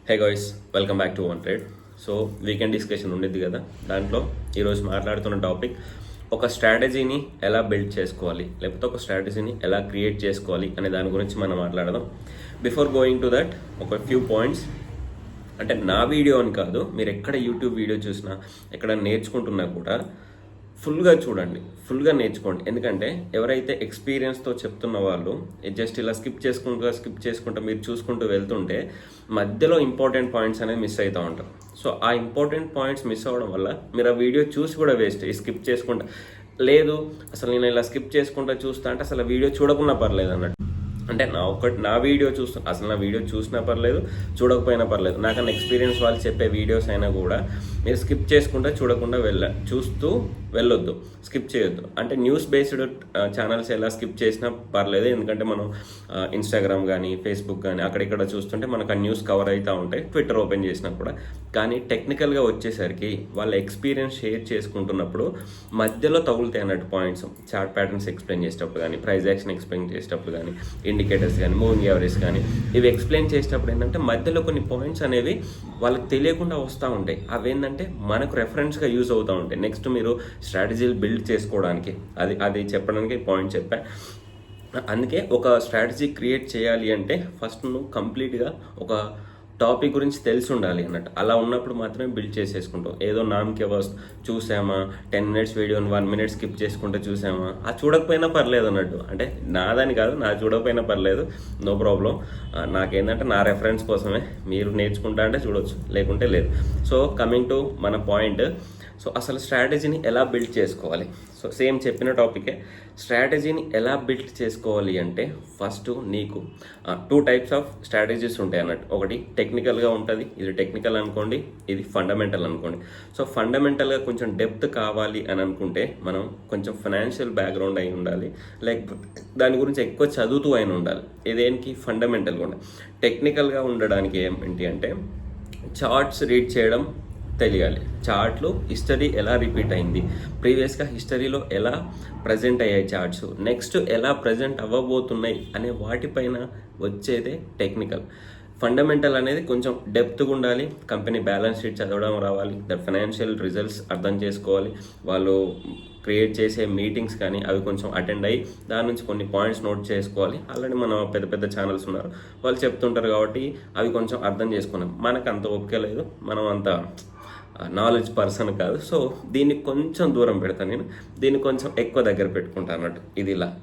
Hey guys, welcome back to one trade. So weekend discussion ఉండేది కదా, దాంట్లో ఈరోజు మాట్లాడుతున్న టాపిక్ ఒక స్ట్రాటజీని ఎలా బిల్డ్ చేసుకోవాలి, లేకపోతే ఒక స్ట్రాటజీని ఎలా క్రియేట్ చేసుకోవాలి అనే దాని గురించి మనం మాట్లాడదాం. బిఫోర్ గోయింగ్ టు దట్ ఒక ఫ్యూ పాయింట్స్. అంటే నా వీడియో అని కాదు, మీరు ఎక్కడ యూట్యూబ్ వీడియో చూసినా, ఎక్కడ నేర్చుకుంటున్నా కూడా ఫుల్గా చూడండి, ఫుల్గా నేర్చుకోండి. ఎందుకంటే ఎవరైతే ఎక్స్పీరియన్స్తో చెప్తున్న వాళ్ళు జస్ట్ ఇలా స్కిప్ చేసుకుంటూ మీరు చూసుకుంటూ వెళ్తుంటే మధ్యలో ఇంపార్టెంట్ పాయింట్స్ అనేది మిస్ అవుతూ ఉంటారు. సో ఆ ఇంపార్టెంట్ పాయింట్స్ మిస్ అవ్వడం వల్ల మీరు ఆ వీడియో చూసి కూడా వేస్ట్. స్కిప్ చేసుకుంటా లేదు, అసలు నేను ఇలా స్కిప్ చేసుకుంటూ చూస్తా అంటే అసలు వీడియో చూడకున్నా పర్లేదు అన్నట్టు. అంటే నా వీడియో అసలు నా వీడియో చూసినా పర్లేదు, చూడకపోయినా పర్లేదు, నాకన్నా ఎక్స్పీరియన్స్ వాళ్ళు చెప్పే వీడియోస్ అయినా కూడా మీరు స్కిప్ చేసుకుంటూ చూడకుండా చూస్తూ వెళ్ళొద్దు, స్కిప్ చేయొద్దు. అంటే న్యూస్ బేస్డ్ ఛానల్స్ ఎలా స్కిప్ చేసినా పర్లేదు, ఎందుకంటే మనం ఇన్స్టాగ్రామ్ కానీ ఫేస్బుక్ కానీ అక్కడిక్కడ చూస్తుంటే మనకు ఆ న్యూస్ కవర్ అవుతూ ఉంటాయి, ట్విట్టర్ ఓపెన్ చేసినా కూడా. కానీ టెక్నికల్గా వచ్చేసరికి వాళ్ళ ఎక్స్పీరియన్స్ షేర్ చేసుకుంటున్నప్పుడు మధ్యలో తగులుతాయి అన్నట్టు పాయింట్స్. చార్ట్ ప్యాటర్న్స్ ఎక్స్ప్లెయిన్ చేసేటప్పుడు కానీ, ప్రైస్ యాక్షన్ ఎక్స్ప్లెయిన్ చేసేటప్పుడు కానీ, ఇండికేటర్స్ కానీ, మూవింగ్ యావరేజ్ కానీ ఇవి ఎక్స్ప్లెయిన్ చేసేటప్పుడు ఏంటంటే మధ్యలో కొన్ని పాయింట్స్ అనేవి వాళ్ళకి తెలియకుండా వస్తూ ఉంటాయి. అవి ఏంటంటే మనకు రెఫరెన్స్గా యూజ్ అవుతూ ఉంటాయి నెక్స్ట్ మీరు స్ట్రాటజీలు బిల్డ్ చేసుకోవడానికి. అది చెప్పడానికి పాయింట్ చెప్పా. అందుకే ఒక స్ట్రాటజీ క్రియేట్ చేయాలి అంటే ఫస్ట్ నువ్వు కంప్లీట్గా ఒక టాపిక్ గురించి తెలిసి ఉండాలి అన్నట్టు. అలా ఉన్నప్పుడు మాత్రమే బిల్డ్ చేసేసుకుంటాం. ఏదో నామకే చూసామా, 10 minutes వీడియోని 1 minute స్కిప్ చేసుకుంటూ చూసామా, ఆ చూడకపోయినా పర్లేదు అన్నట్టు. అంటే నాదని కాదు, నా చూడకపోయినా పర్లేదు, నో ప్రాబ్లం. నాకేంటంటే నా రెఫరెన్స్ కోసమే, మీరు నేర్చుకుంటా అంటే చూడవచ్చు, లేకుంటే లేదు. సో కమింగ్ టు మన పాయింట్. సో అసలు స్ట్రాటజీని ఎలా బిల్డ్ చేసుకోవాలి? సో సేమ్ చెప్పిన టాపికే, స్ట్రాటజీని ఎలా బిల్డ్ చేసుకోవాలి అంటే ఫస్ట్ నీకు 2 types ఆఫ్ స్ట్రాటజీస్ ఉంటాయి అన్నట్టు. ఒకటి టెక్నికల్గా ఉంటుంది, ఇది టెక్నికల్ అనుకోండి, ఇది ఫండమెంటల్ అనుకోండి. సో ఫండమెంటల్గా కొంచెం డెప్త్ కావాలి అని అనుకుంటే మనం కొంచెం ఫైనాన్షియల్ బ్యాక్గ్రౌండ్ అయి ఉండాలి, లేకపోతే దాని గురించి ఎక్కువ చదువుతూ అయిన ఉండాలి. ఇదేంటి ఫండమెంటల్గా ఉండాలి. టెక్నికల్గా ఉండడానికి ఏంటి అంటే చార్ట్స్ రీడ్ చేయడం తెలియాలి. చార్ట్లు హిస్టరీ ఎలా రిపీట్ అయింది, ప్రీవియస్గా హిస్టరీలో ఎలా ప్రజెంట్ అయ్యాయి చార్ట్స్, నెక్స్ట్ ఎలా ప్రజెంట్ అవ్వబోతున్నాయి అనే వాటిపైన వచ్చేదే టెక్నికల్. ఫండమెంటల్ అనేది కొంచెం డెప్త్గా ఉండాలి. కంపెనీ బ్యాలెన్స్ షీట్ చదవడం రావాలి, ద ఫైనాన్షియల్ రిజల్ట్స్ అర్థం చేసుకోవాలి, వాళ్ళు క్రియేట్ చేసే మీటింగ్స్ కానీ అవి కొంచెం అటెండ్ అయ్యి దాని నుంచి కొన్ని పాయింట్స్ నోట్ చేసుకోవాలి. ఆల్రెడీ మన పెద్ద పెద్ద ఛానల్స్ ఉన్నారు, వాళ్ళు చెప్తుంటారు కాబట్టి అవి కొంచెం అర్థం చేసుకున్నాం. మనకు అంత ఓపిక లేదు, మనం అంత నాలెడ్జ్ పర్సన్ కాదు. సో దీన్ని కొంచెం దూరం పెడతాను నేను, దీన్ని కొంచెం ఎక్కువ దగ్గర పెట్టుకుంటాను అన్నట్టు.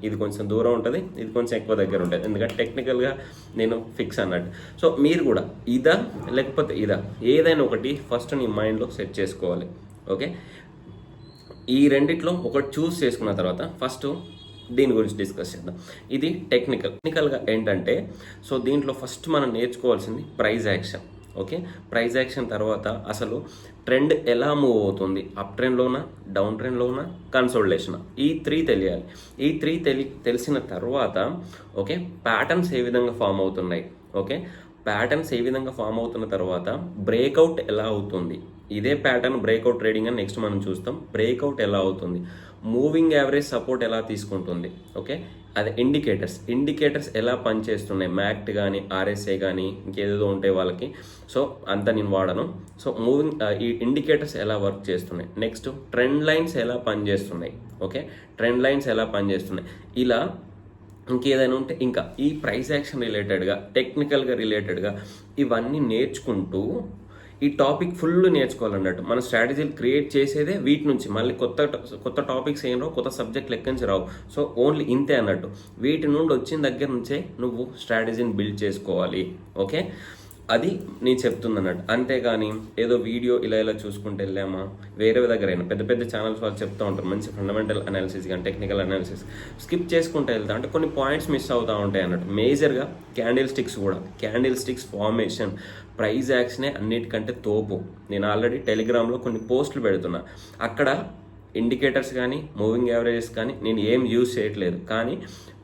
ఇది కొంచెం దూరం ఉంటుంది, ఇది కొంచెం ఎక్కువ దగ్గర ఉంటుంది, ఎందుకంటే టెక్నికల్గా నేను ఫిక్స్ అన్నట్టు. సో మీరు కూడా ఇదా లేకపోతే ఇదా, ఏదైనా ఒకటి ఫస్ట్ నీ మైండ్లో సెట్ చేసుకోవాలి. ఓకే, ఈ రెండిట్లో ఒకటి చూస్ చేసుకున్న తర్వాత ఫస్ట్ దీని గురించి డిస్కస్ చేద్దాం. ఇది టెక్నికల్గా ఏంటంటే, సో దీంట్లో ఫస్ట్ మనం నేర్చుకోవాల్సింది price action. Okay, price action తర్వాత అసలు ట్రెండ్ ఎలా మూవ్ అవుతుంది, అప్ ట్రెండ్లోనా, డౌన్ ట్రెండ్లోనా, కన్సోలిడేషన్, ఈ 3 తెలియాలి. ఈ 3 తెలిసిన తర్వాత ఓకే ప్యాటర్న్స్ ఏ విధంగా ఫామ్ అవుతున్నాయి, ఓకే ప్యాటర్న్స్ ఏ విధంగా ఫామ్ అవుతున్న తర్వాత బ్రేక్అవుట్ ఎలా అవుతుంది, ఇదే ప్యాటర్న్ బ్రేక్అవుట్ ట్రేడింగ్ అని నెక్స్ట్ మనం చూస్తాం. బ్రేక్అవుట్ ఎలా అవుతుంది, మూవింగ్ యావరేజ్ సపోర్ట్ ఎలా తీసుకుంటుంది, ఓకే అదే ఇండికేటర్స్ ఎలా పనిచేస్తున్నాయి, మ్యాక్ట్ కానీ ఆర్ఎస్ఏ కానీ ఇంకేదేదో ఉంటాయి వాళ్ళకి. సో అంత నేను వాడను. సో ఈ ఇండికేటర్స్ ఎలా వర్క్ చేస్తున్నాయి, నెక్స్ట్ ట్రెండ్ లైన్స్ ఎలా పనిచేస్తున్నాయి, ఓకే ట్రెండ్ లైన్స్ ఎలా పనిచేస్తున్నాయి, ఇలా ఇంకేదైనా ఉంటే ఇంకా ఈ ప్రైస్ యాక్షన్ రిలేటెడ్గా, టెక్నికల్గా రిలేటెడ్గా ఇవన్నీ నేర్చుకుంటూ ఈ టాపిక్ ఫుల్ నేర్చుకోవాలన్నట్టు. మన స్ట్రాటజీలు క్రియేట్ చేసేదే వీటి నుంచి. మళ్ళీ కొత్త టాపిక్స్ ఏం రావు, కొత్త సబ్జెక్ట్ లెక్క నుంచి రావు. సో ఓన్లీ ఇంతే అన్నట్టు. వీటి నుండి వచ్చిన దగ్గర నుంచే నువ్వు స్ట్రాటజీని బిల్డ్ చేసుకోవాలి. ఓకే, అది నేను చెప్తుంది అన్నట్టు. అంతేగాని ఏదో వీడియో ఇలా చూసుకుంటూ వెళ్ళామా, వేరే దగ్గర అయినా పెద్ద పెద్ద ఛానల్స్ వాళ్ళు చెప్తూ ఉంటారు మంచి ఫండమెంటల్ అనాలిసిస్ కానీ టెక్నికల్ అనాలిసిస్, స్కిప్ చేసుకుంటూ వెళ్తా అంటే కొన్ని పాయింట్స్ మిస్ అవుతూ ఉంటాయి అన్నట్టు. మేజర్గా క్యాండిల్ స్టిక్స్ ఫార్మేషన్, ప్రైస్ యాక్షనే అన్నిటికంటే తోపు. నేను ఆల్రెడీ టెలిగ్రామ్లో కొన్ని పోస్టులు పెడుతున్నా, అక్కడ ఇండికేటర్స్ కానీ మూవింగ్ యావరేజెస్ కానీ నేను ఏం యూజ్ చేయట్లేదు, కానీ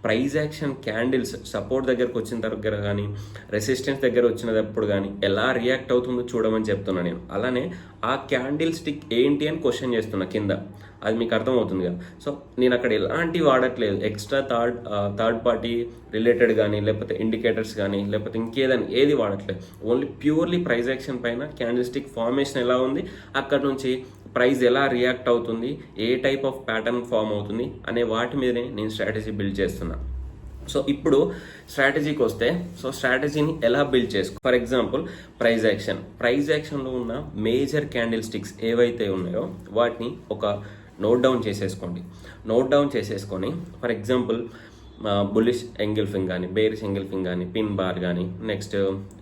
ప్రైజ్ యాక్షన్ క్యాండిల్స్ సపోర్ట్ దగ్గరకు వచ్చిన దగ్గర కానీ రెసిస్టెన్స్ దగ్గర వచ్చినప్పుడు కానీ ఎలా రియాక్ట్ అవుతుందో చూడమని చెప్తున్నా నేను. అలానే ఆ క్యాండిల్ స్టిక్ ఏంటి అని క్వశ్చన్ చేస్తున్నా కింద, అది మీకు అర్థమవుతుంది కదా. సో నేను అక్కడ ఎలాంటివి వాడట్లేదు, ఎక్స్ట్రా థర్డ్ పార్టీ రిలేటెడ్ కానీ లేకపోతే ఇండికేటర్స్ కానీ లేకపోతే ఇంకేదని ఏది వాడట్లేదు. ఓన్లీ ప్యూర్లీ ప్రైజ్ యాక్షన్ పైన క్యాండిల్ స్టిక్ ఫార్మేషన్ ఎలా ఉంది, అక్కడ నుంచి ప్రైస్ ఎలా రియాక్ట్ అవుతుంది, ఏ టైప్ ఆఫ్ ప్యాటర్న్ ఫామ్ అవుతుంది అనే వాటి మీదనే నేను స్ట్రాటజీ బిల్డ్ చేస్తున్నా. సో ఇప్పుడు స్ట్రాటజీకి వస్తే, సో స్ట్రాటజీని ఎలా బిల్డ్ చేసుకో. ఫర్ ఎగ్జాంపుల్ ప్రైజ్ యాక్షన్లో ఉన్న మేజర్ క్యాండిల్ స్టిక్స్ ఏవైతే ఉన్నాయో వాటిని ఒక నోట్ డౌన్ చేసేసుకొని ఫర్ ఎగ్జాంపుల్ బుల్లిష్ ఎంగిల్ఫింగ్ కానీ, బేరిష్ ఎంగిల్ఫింగ్ కానీ, పిన్ బార్ కానీ, నెక్స్ట్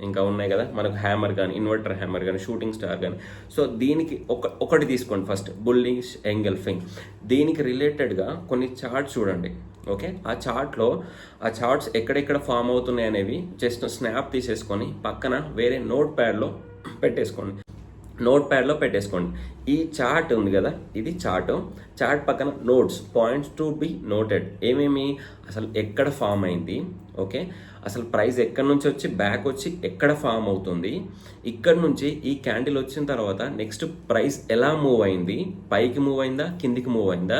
ఇంకా ఉన్నాయి కదా మనకు హ్యామర్ కానీ, ఇన్వర్టర్ హ్యామర్ కానీ, షూటింగ్ స్టార్ కానీ. సో దీనికి ఒకటి తీసుకోండి ఫస్ట్, బుల్లిష్ ఎంగిల్ఫింగ్. దీనికి రిలేటెడ్గా కొన్ని చార్ట్స్ చూడండి. ఓకే, ఆ చార్ట్స్ ఎక్కడెక్కడ ఫామ్ అవుతున్నాయి అనేవి జస్ట్ స్నాప్ తీసేసుకొని పక్కన వేరే నోట్ ప్యాడ్లో పెట్టేసుకోండి. ఈ చార్ట్ ఉంది కదా, ఇది చార్ట్ పక్కన notes, points to be noted. ఏమేమి, అసలు ఎక్కడ ఫామ్ అయింది, ఓకే, అసలు ప్రైస్ ఎక్కడి నుంచి వచ్చి బ్యాక్ వచ్చి ఎక్కడ ఫామ్ అవుతుంది, ఇక్కడ నుంచి ఈ క్యాండిల్ వచ్చిన తర్వాత నెక్స్ట్ ప్రైస్ ఎలా మూవ్ అయింది, పైకి మూవ్ అయిందా కిందికి మూవ్ అయిందా,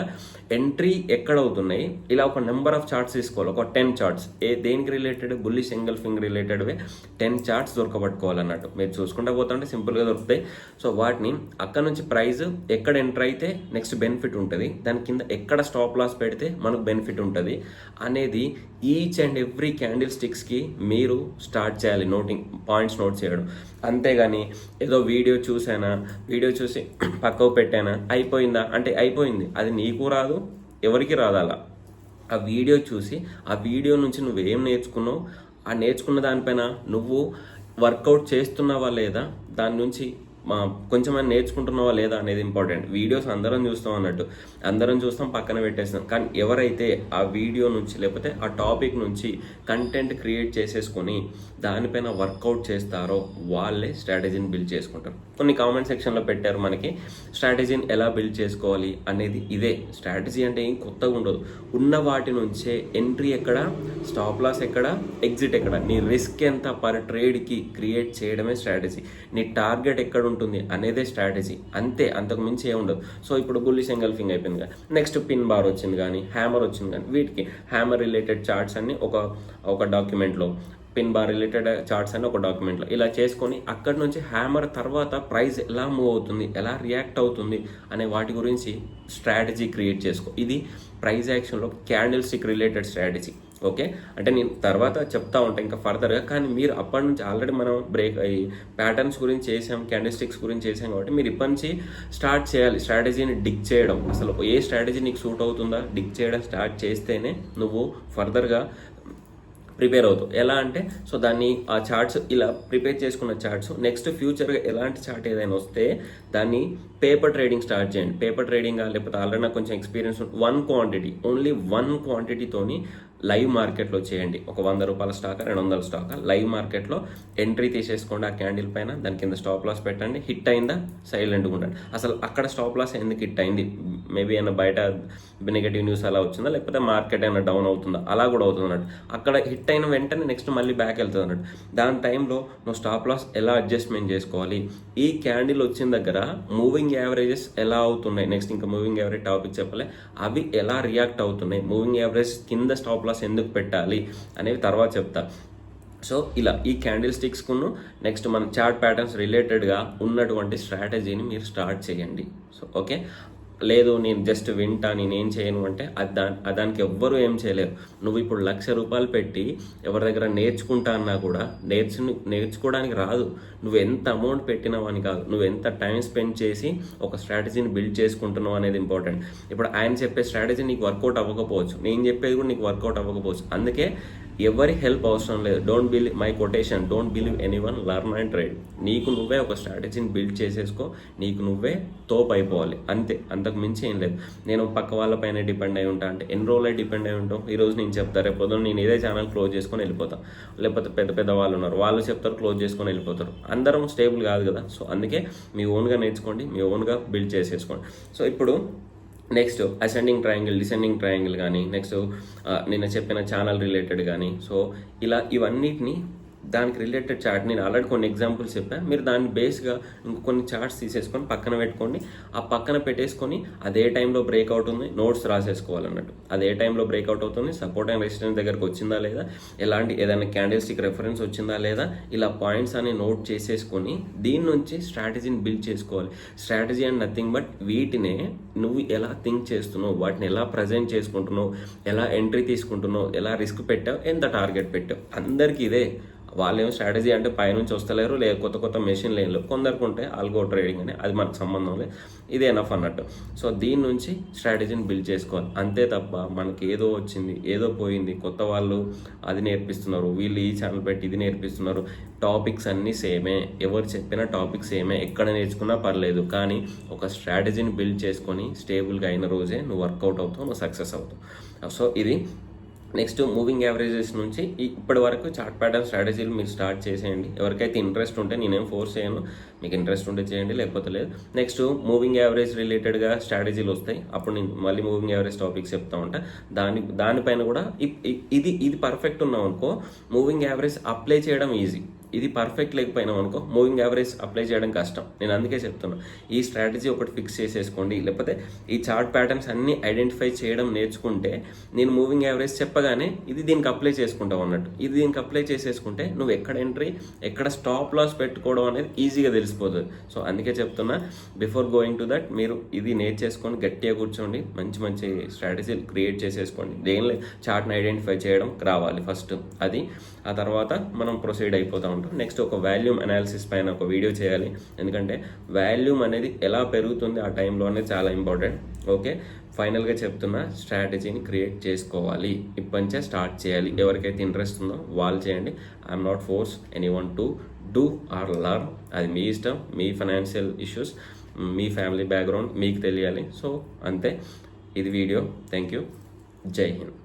ఎంట్రీ ఎక్కడ అవుతున్నాయి, ఇలా ఒక నెంబర్ ఆఫ్ చార్ట్స్ తీసుకోవాలి. ఒక 10 చార్ట్స్ దేనికి రిలేటెడ్, బుల్లిష్ ఎంగల్ఫింగ్ రిలేటెడ్వే 10 చార్ట్స్ దొరకబట్టుకోవాలన్నట్టు. మీరు చూసుకుంటా పోతుంటే సింపుల్గా దొరుకుతాయి. సో వాటిని అక్కడ నుంచి ప్రైస్ ఎక్కడ ఎంటర్ అయితే నెక్స్ట్ బెనిఫిట్ ఉంటుంది, దాని కింద ఎక్కడ స్టాప్ లాస్ పెడితే మనకు బెనిఫిట్ ఉంటుంది అనేది ఈచ్ అండ్ ఎవ్రీ క్యాండిల్ స్టిక్స్కి మీరు స్టార్ట్ చేయాలి పాయింట్స్ నోట్ చేయడం. అంతేగాని ఏదో వీడియో చూసి పక్కకు పెట్టానా అయిపోయిందా అంటే అయిపోయింది, అది నీకు రాదు ఎవరికి రాదు. అలా ఆ వీడియో నుంచి నువ్వేం నేర్చుకున్నావు, ఆ నేర్చుకున్న దానిపైన నువ్వు వర్కౌట్ చేస్తున్నావా లేదా, దాని నుంచి కొంచెమైనా నేర్చుకుంటున్నావా లేదా అనేది ఇంపార్టెంట్. వీడియోస్ అందరం చూస్తాం పక్కన పెట్టేస్తాం. కానీ ఎవరైతే ఆ వీడియో నుంచి లేకపోతే ఆ టాపిక్ నుంచి కంటెంట్ క్రియేట్ చేసేసుకొని దానిపైన వర్కౌట్ చేస్తారో వాళ్ళే స్ట్రాటజీని బిల్డ్ చేసుకుంటారు. కొన్ని కామెంట్ సెక్షన్లో పెట్టారు మనకి స్ట్రాటజీని ఎలా బిల్డ్ చేసుకోవాలి అనేది. ఇదే స్ట్రాటజీ అంటే ఏం కొత్తగా ఉండదు, ఉన్న వాటి నుంచే ఎంట్రీ ఎక్కడ, స్టాప్ లాస్ ఎక్కడ, ఎగ్జిట్ ఎక్కడ, నీ రిస్క్ ఎంత పర్ ట్రేడ్కి క్రియేట్ చేయడమే స్ట్రాటజీ. నీ టార్గెట్ ఎక్కడ ఉంటుంది అనేదే స్ట్రాటజీ, అంతే, అంతకు మించి ఏముండదు. సో ఇప్పుడు బుల్లిష్ ఎంగల్ఫింగ్ అయిపోయింది కానీ నెక్స్ట్ పిన్ బార్ వచ్చింది కానీ హ్యామర్ వచ్చింది కానీ, వీటికి హ్యామర్ రిలేటెడ్ చార్ట్స్ అన్ని ఒక డాక్యుమెంట్లో, పిన్ బార్ రిలేటెడ్ చార్ట్స్ అని ఒక డాక్యుమెంట్లో ఇలా చేసుకొని అక్కడ నుంచి హ్యామర్ తర్వాత ప్రైస్ ఎలా మూవ్ అవుతుంది, ఎలా రియాక్ట్ అవుతుంది అనే వాటి గురించి స్ట్రాటజీ క్రియేట్ చేసుకో. ఇది ప్రైస్ యాక్షన్లో candle stick related strategy. Okay, అంటే నేను తర్వాత చెప్తా ఉంటాను ఇంకా ఫర్దర్గా. కానీ మీరు అప్పటి నుంచి ఆల్రెడీ మనం ఈ ప్యాటర్న్స్ గురించి చేసాం, క్యాండిల్ స్టిక్స్ గురించి చేసాం కాబట్టి మీరు ఇప్పటి నుంచి స్టార్ట్ చేయాలి స్ట్రాటజీని డిక్ చేయడం. అసలు ఏ స్ట్రాటజీ నీకు సూట్ అవుతుందా డిక్ చేయడం స్టార్ట్ చేస్తేనే నువ్వు ఫర్దర్గా ప్రిపేర్ అవుతావు. ఎలా అంటే సో దాన్ని ఆ చార్ట్స్ ఇలా ప్రిపేర్ చేసుకున్న చార్ట్స్ నెక్స్ట్ ఫ్యూచర్గా ఎలాంటి చార్ట్ ఏదైనా వస్తే దాన్ని పేపర్ ట్రేడింగ్ స్టార్ట్ చేయండి. పేపర్ ట్రేడింగ్ లేకపోతే ఆల్రెడీ నాకు కొంచెం ఎక్స్పీరియన్స్ ఓన్లీ వన్ క్వాంటిటీతోని లైవ్ మార్కెట్లో చేయండి. ఒక 100 రూపాయల స్టాక్ 200 స్టాక్ లైవ్ మార్కెట్లో ఎంట్రీ తీసేసుకోండి. ఆ క్యాండిల్ పైన దాని కింద స్టాప్ లాస్ పెట్టండి. హిట్ అయిందా సైలెంట్గా ఉండండి. అసలు అక్కడ స్టాప్ లాస్ ఎందుకు హిట్ అయింది, మేబీ ఏమైనా బయట నెగటివ్ న్యూస్ అలా వచ్చిందా, లేకపోతే మార్కెట్ ఏమైనా డౌన్ అవుతుందా, అలా కూడా అవుతుంది అన్నట్టు. అక్కడ హిట్ అయిన వెంటనే నెక్స్ట్ మళ్ళీ బ్యాక్ వెళ్తుంది అన్నట్టు. దాని టైంలో నువ్వు స్టాప్ లాస్ ఎలా అడ్జస్ట్మెంట్ చేసుకోవాలి, ఈ క్యాండిల్ వచ్చిన దగ్గర మూవింగ్ యావరేజెస్ ఎలా అవుతున్నాయి, నెక్స్ట్ ఇంకా మూవింగ్ యావరేజ్ టాపిక్ చెప్పలే, అవి ఎలా రియాక్ట్ అవుతున్నాయి, మూవింగ్ యావరేజ్ కింద స్టాప్ లాస్ ఎందుకు పెట్టాలి అనేవి తర్వాత చెప్తా. సో ఇలా ఈ క్యాండిల్ స్టిక్స్కును నెక్స్ట్ మన చార్ట్ ప్యాటర్న్స్ రిలేటెడ్గా ఉన్నటువంటి స్ట్రాటజీని మీరు స్టార్ట్ చేయండి. సో ఓకే, లేదు నేను జస్ట్ వింటా నేనేం చేయను అంటే దానికి ఎవ్వరూ ఏం చేయలేరు. నువ్వు ఇప్పుడు 1,00,000 రూపాయలు పెట్టి ఎవరి దగ్గర నేర్చుకుంటా అన్నా కూడా నేర్చుకోవడానికి రాదు. నువ్వు ఎంత అమౌంట్ పెట్టినావు అని కాదు, నువ్వు ఎంత టైం స్పెండ్ చేసి ఒక స్ట్రాటజీని బిల్డ్ చేసుకుంటున్నావు అనేది ఇంపార్టెంట్. ఇప్పుడు ఆయన చెప్పే స్ట్రాటజీ నీకు వర్కౌట్ అవ్వకపోవచ్చు, నేను చెప్పేది కూడా నీకు వర్కౌట్ అవ్వకపోవచ్చు. అందుకే ఎవరి హెల్ప్ అవసరం లేదు. Don't believe my quotation, don't believe anyone, learn and trade. నీకు నువ్వే ఒక స్ట్రాటజీని బిల్డ్ చేసేసుకో, నీకు నువ్వే తోపు అయిపోవాలి అంతే, అంతకు మించి ఏం లేదు. నేను పక్క వాళ్ళపైన డిపెండ్ అయి ఉంటా అంటే ఎన్ని రోజులు డిపెండ్ అయి ఉంటావు. ఈరోజు నేను చెప్తా, రేపు పొద్దున్న నేను ఇదే ఛానల్ క్లోజ్ చేసుకొని వెళ్ళిపోతాను, లేకపోతే పెద్ద వాళ్ళు ఉన్నారు వాళ్ళు చెప్తారు క్లోజ్ చేసుకొని వెళ్ళిపోతారు. అందరం స్టేబుల్ కాదు కదా. సో అందుకే మీ ఓన్గా నేర్చుకోండి, మీ ఓన్గా బిల్డ్ చేసేసుకోండి. సో ఇప్పుడు next ascending triangle, descending triangle కానీ, నెక్స్ట్ నిన్న చెప్పిన ఛానల్ రిలేటెడ్ కానీ, సో ఇలా ఇవన్నిటిని దానికి రిలేటెడ్ చార్ట్ నేను ఆల్రెడీ కొన్ని ఎగ్జాంపుల్స్ చెప్పాను. మీరు దాన్ని బేస్గా ఇంకొన్ని చార్ట్స్ తీసేసుకొని పక్కన పెట్టుకోండి. ఆ పక్కన పెట్టేసుకొని అదే టైంలో బ్రేక్అవుట్ ఉంది నోట్స్ రాసేసుకోవాలన్నట్టు. అదే టైంలో బ్రేక్అవుట్ అవుతుంది, సపోర్ట్ అండ్ రెసిస్టెన్స్ దగ్గరకు వచ్చిందా లేదా, ఎలాంటి ఏదైనా క్యాండిల్ స్టిక్ రెఫరెన్స్ వచ్చిందా లేదా, ఇలా పాయింట్స్ అని నోట్ చేసేసుకొని దీని నుంచి స్ట్రాటజీని బిల్డ్ చేసుకోవాలి. స్ట్రాటజీ అండ్ నథింగ్ బట్ వీటినే నువ్వు ఎలా థింక్ చేస్తున్నావు, వాటిని ఎలా ప్రజెంట్ చేసుకుంటున్నావు, ఎలా ఎంట్రీ తీసుకుంటున్నావు, ఎలా రిస్క్ పెట్టావు, ఎంత టార్గెట్ పెట్టావు, అందరికీ ఇదే. వాళ్ళేమో స్ట్రాటజీ అంటే పైనుంచి వస్తలేరు, లేదు కొత్త మెషిన్ లేనిలో కొందరికి ఉంటే ఆల్గో ట్రేడింగ్ అని, అది మనకు సంబంధం లేదు, ఇది ఎనఫ్ అన్నట్టు. సో దీని నుంచి స్ట్రాటజీని బిల్డ్ చేసుకోవాలి అంతే తప్ప మనకి ఏదో వచ్చింది ఏదో పోయింది, కొత్త వాళ్ళు అది నేర్పిస్తున్నారు, వీళ్ళు ఈ ఛానల్ పెట్టి ఇది నేర్పిస్తున్నారు, టాపిక్స్ అన్నీ సేమే, ఎవరు చెప్పిన టాపిక్స్ సేమే, ఎక్కడ నేర్చుకున్నా పర్లేదు, కానీ ఒక స్ట్రాటజీని బిల్డ్ చేసుకొని స్టేబుల్గా అయిన రోజే నువ్వు వర్కౌట్ అవుతావు, నువ్వు సక్సెస్ అవుతావు. సో ఇది నెక్స్ట్ మూవింగ్ యావరేజెస్ నుంచి ఇప్పటి వరకు చార్ట్ ప్యాటర్న్ స్ట్రాటజీలు మీరు స్టార్ట్ చేసేయండి. ఎవరికైతే ఇంట్రెస్ట్ ఉంటే నేనేం ఫోర్స్ చేయను, మీకు ఇంట్రెస్ట్ ఉంటే చేయండి, లేకపోతే లేదు. నెక్స్ట్ మూవింగ్ యావరేజ్ రిలేటెడ్గా స్ట్రాటజీలు వస్తాయి, అప్పుడు నేను మళ్ళీ మూవింగ్ యావరేజ్ టాపిక్స్ చెప్తా ఉంటా. దానిపైన కూడా ఇది పర్ఫెక్ట్ ఉన్నాం అనుకో మూవింగ్ యావరేజ్ అప్లై చేయడం ఈజీ. ఇది పర్ఫెక్ట్ లేకపోయినాం అనుకో మూవింగ్ యావరేజ్ అప్లై చేయడం కష్టం. నేను అందుకే చెప్తున్నా ఈ స్ట్రాటజీ ఒకటి ఫిక్స్ చేసేసుకోండి, లేకపోతే ఈ చార్ట్ ప్యాటర్న్స్ అన్నీ ఐడెంటిఫై చేయడం నేర్చుకుంటే నేను మూవింగ్ యావరేజ్ చెప్పగానే ఇది దీనికి అప్లై చేసుకుంటావు అన్నట్టు. ఇది దీనికి అప్లై చేసేసుకుంటే నువ్వు ఎక్కడ ఎంట్రీ ఎక్కడ స్టాప్ లాస్ పెట్టుకోవడం అనేది ఈజీగా తెలిసిపోతుంది. సో అందుకే చెప్తున్నా బిఫోర్ గోయింగ్ టు దట్ మీరు ఇది నేర్చేసుకొని గట్టిగా కూర్చోండి, మంచి స్ట్రాటజీలు క్రియేట్ చేసేసుకోండి. దేనిలో చార్ట్ని ఐడెంటిఫై చేయడం రావాలి ఫస్ట్, అది ఆ తర్వాత మనం ప్రొసీడ్ అయిపోతాం. నెక్స్ట్ ఒక వాల్యూమ్ అనాలిసిస్ పైన ఒక వీడియో చేయాలి, ఎందుకంటే వాల్యూమ్ అనేది ఎలా పెరుగుతుంది ఆ టైంలో అనేది చాలా ఇంపార్టెంట్. ఓకే, ఫైనల్గా చెప్తున్నా స్ట్రాటజీని క్రియేట్ చేసుకోవాలి, ఇప్పటి నుంచే స్టార్ట్ చేయాలి. ఎవరికైతే ఇంట్రెస్ట్ ఉందో వాళ్ళు చేయండి. I'm not force anyone to do or learn, అది మీ ఇష్టం, మీ ఫైనాన్షియల్ ఇష్యూస్, మీ ఫ్యామిలీ బ్యాక్గ్రౌండ్ మీకు తెలియాలి. సో అంతే, ఇది వీడియో. థ్యాంక్ యూ, జై హింద్.